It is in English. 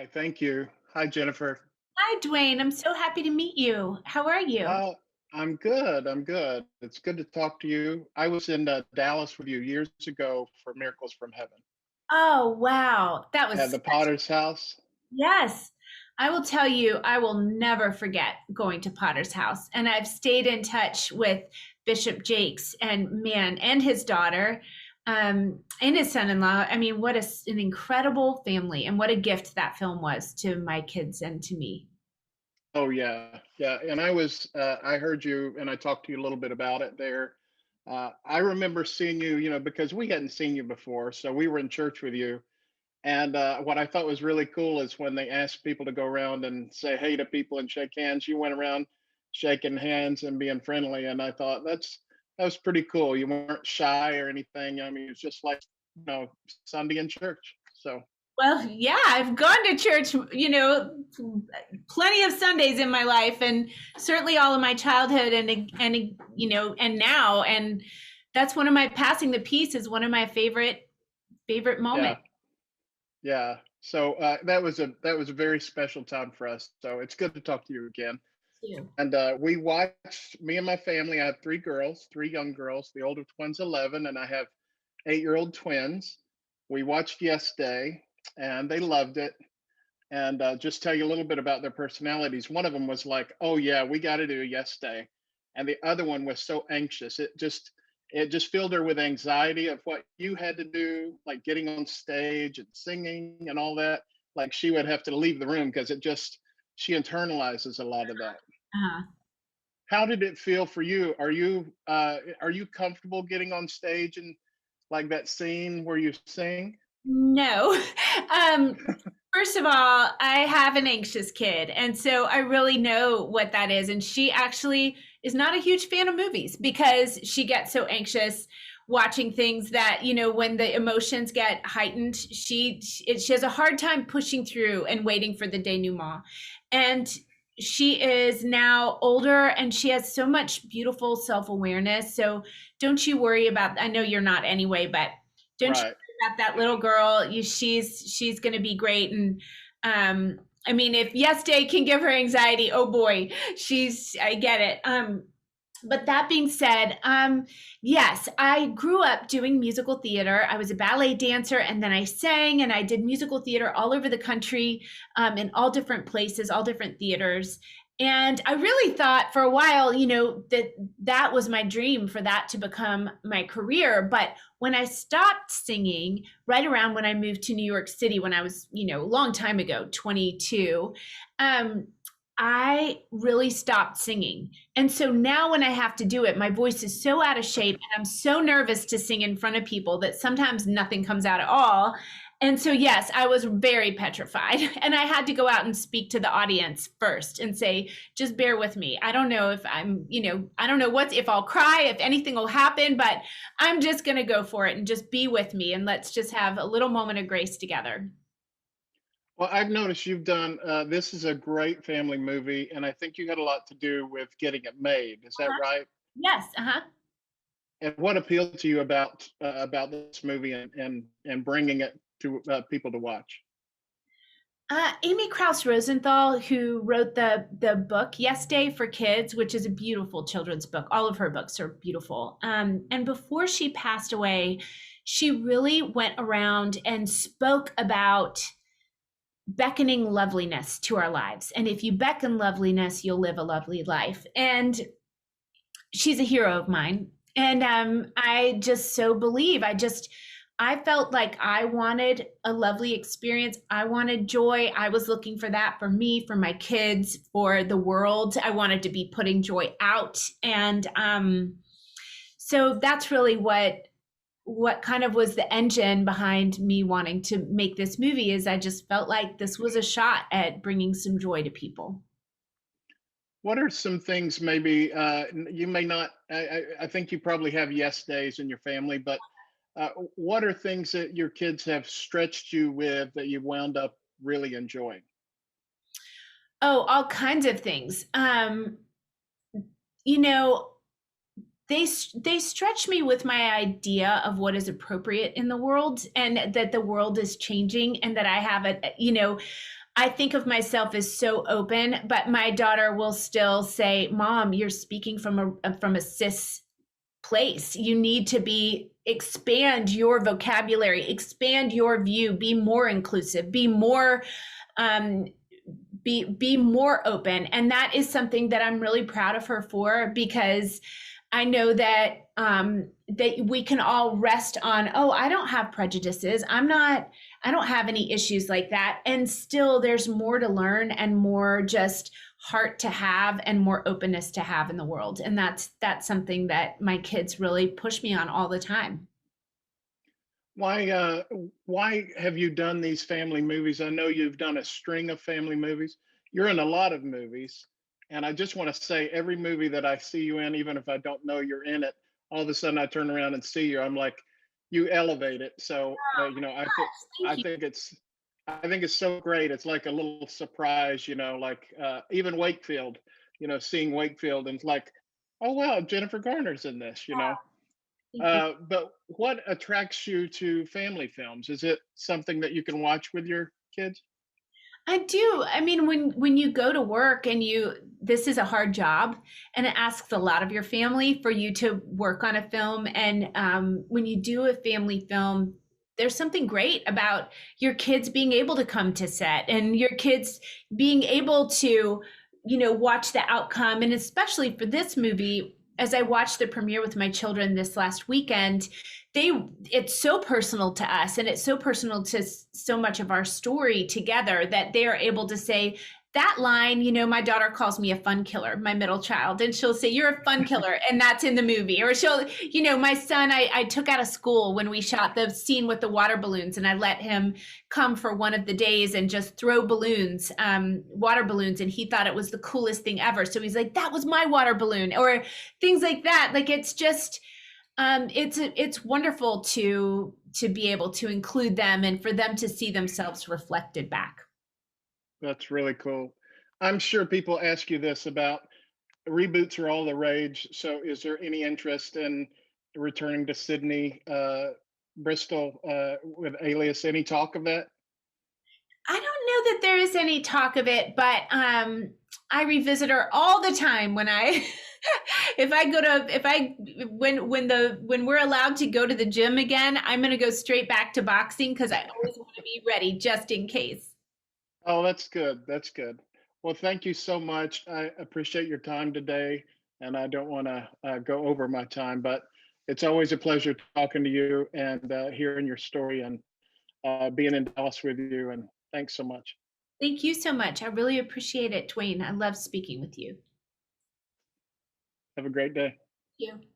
Hi, thank you. Hi, Jennifer. Hi, Dwayne. I'm so happy to meet you. How are you? Uh, I'm good. I'm good. It's good to talk to you. I was in Dallas with you years ago for Miracles from Heaven Oh, wow. That was at the such, Potter's house. yes. I will tell you, I will never forget going to Potter's house. And I've stayed in touch with Bishop Jakes and man, and his daughter, and his son-in-law. I mean, an incredible family and what a gift that film was to my kids and to me. Oh yeah, yeah. And I heard you, and I talked to you a little bit about it there. I remember seeing you, because we hadn't seen you before, so we were in church with you. And what I thought was really cool is when they asked people to go around and say hey to people and shake hands, you went around shaking hands and being friendly. And I thought that was pretty cool. You weren't shy or anything. I mean, it's just like, Sunday in church. So, Well, yeah, I've gone to church, plenty of Sundays in my life, and certainly all of my childhood, and now, and that's one of my passing the peace is one of my favorite yeah, moments. yeah. So that was a very special time for us. So it's good to talk to you again. Too. And we watched me and my family. I have three girls, three young girls. The older twin's 11, and I have 8-year-old twins. We watched Yes Day, and they loved it. And just tell you a little bit about their personalities. One of them was like, "Oh yeah, we got to do Yes Day," and the other one was so anxious. It just filled her with anxiety of what you had to do, like getting on stage and singing and all that. Like she would have to leave the room because she internalizes a lot of that. Uh-huh. How did it feel for you? Are you comfortable getting on stage and like that scene where you sing? No. Um, First of all, I have an anxious kid, and so I really know what that is. And she actually is not a huge fan of movies because she gets so anxious watching things that, when the emotions get heightened, she has a hard time pushing through and waiting for the denouement. And she is now older and she has so much beautiful self-awareness. So don't you worry about, I know you're not anyway, but don't you Right. about that little girl. She's going to be great. And I mean, if Yes Day can give her anxiety, oh boy, I get it. But that being said, yes, I grew up doing musical theater. I was a ballet dancer, and then I sang, and I did musical theater all over the country, in all different places, all different theaters. And I really thought for a while, that was my dream for that to become my career. But when I stopped singing, right around when I moved to New York City, when I was, a long time ago, 22, um, I really stopped singing. And so now when I have to do it, my voice is so out of shape and I'm so nervous to sing in front of people that sometimes nothing comes out at all. And so, yes, I was very petrified. And I had to go out and speak to the audience first and say, just bear with me. I don't know if I don't know if I'll cry, if anything will happen, but I'm just going to go for it and just be with me. And let's just have a little moment of grace together. Well, I've noticed you've done this is a great family movie, and I think you had a lot to do with getting it made. Is that Uh-huh. right? Yes. Uh huh. And what appealed to you about this movie and bringing it to people to watch? Amy Krauss Rosenthal, who wrote the book Yes Day for Kids, which is a beautiful children's book. All of her books are beautiful. And before she passed away, she really went around and spoke about beckoning loveliness to our lives. And if you beckon loveliness, you'll live a lovely life. And she's a hero of mine. And I just so believe. I felt like I wanted a lovely experience. I wanted joy. I was looking for that for me, for my kids, for the world. I wanted to be putting joy out. And so that's really what kind of was the engine behind me wanting to make this movie is I just felt like this was a shot at bringing some joy to people. What are some things maybe you may not? I think you probably have yes days in your family, but what are things that your kids have stretched you with that you wound up really enjoying? Oh, all kinds of things. You know, they stretch me with my idea of what is appropriate in the world and that the world is changing and that I have a I think of myself as so open, but my daughter will still say, "Mom, you're speaking from a cis place. You need to be expand your vocabulary, expand your view, be more inclusive, um, be more open." And that is something that I'm really proud of her for, because I know that that we can all rest on, oh, I don't have prejudices. I don't have any issues like that. And still there's more to learn and more just heart to have and more openness to have in the world. And that's something that my kids really push me on all the time. Why why have you done these family movies? I know you've done a string of family movies. You're in a lot of movies, and I just want to say every movie that I see you in, even if I don't know you're in it, all of a sudden I turn around and see you. I'm like, you elevate it. So you know, I Thank you. think it's I think it's so great. It's like a little surprise, you know, like even Wakefield, you know, seeing Wakefield and it's like, oh wow, Jennifer Garner's in this, you know. Thank you. But what attracts you to family films? Is it something that you can watch with your kids? I do. I mean, when you go to work and this is a hard job, and it asks a lot of your family for you to work on a film. And when you do a family film, there's something great about your kids being able to come to set and your kids being able to, watch the outcome. And especially for this movie, as I watched the premiere with my children this last weekend, they it's so personal to us, and it's so personal to so much of our story together, that they are able to say that line. My daughter calls me a fun killer, my middle child, and she'll say, "You're a fun killer," and that's in the movie. Or she'll, my son, I took out of school when we shot the scene with the water balloons, and I let him come for one of the days and just throw balloons, water balloons, and he thought it was the coolest thing ever. So he's like, "That was my water balloon," or things like that. Like, it's just it's wonderful to be able to include them and for them to see themselves reflected back. That's really cool. I'm sure people ask you this about reboots are all the rage. So, is there any interest in returning to Sydney, Bristol with Alias? Any talk of that? I don't know that there is any talk of it, but I revisit her all the time when I if I when we're allowed to go to the gym again, I'm going to go straight back to boxing, because I always want to be ready just in case. Oh, that's good. That's good. Well, thank you so much. I appreciate your time today, and I don't want to go over my time, but it's always a pleasure talking to you and hearing your story and being in Dallas with you. And thanks so much. Thank you so much. I really appreciate it, Dwayne. I love speaking with you. Have a great day. Thank you.